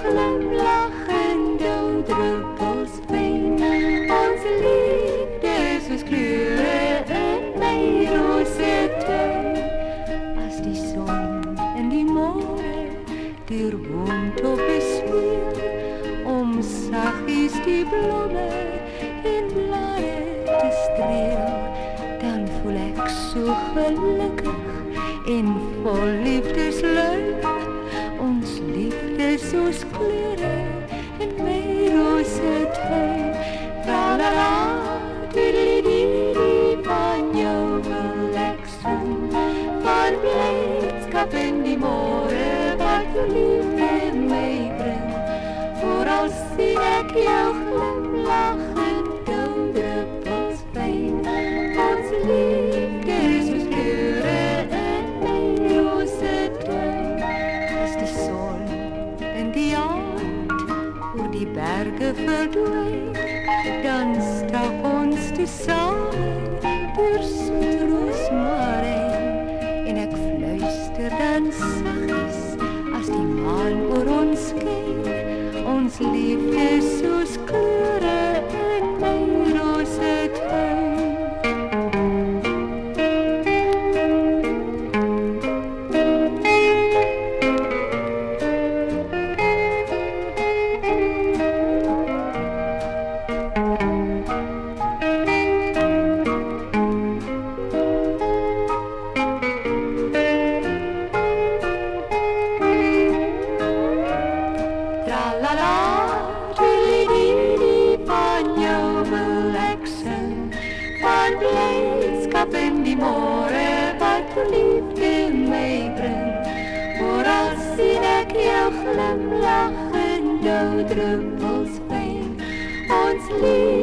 glimlach en jou druppels fyn. Ons liefde soos kleure in my rose tuin. As die son in die môre deur boomtoppe speel, om saggies die blomme en blare te streel, dan voel ek so gelukkig en vol liefdesluik. Ons liefde soos kleure in my rose tuin. Tra-la-la, doodly-dee, van jou wil ek soen. Van blijdskap in die môre wat jou liefde my bring. Vooral sien ek jou glimlach en jou druppels fyn. Ons liefde soos kleure in my rose tuin. As die son in die aand oor die berge verdwyn, dan stap ons tesamen deur soet roosmaryn. En ek fluister dan saggies as die maan oor ons skyn. Ons liefde soos kleure in my rose tuin. Blijdskap in die môre wat jou liefde my bring. Vooral sien ek jou glimlach en jou druppels fyn. Ons liefde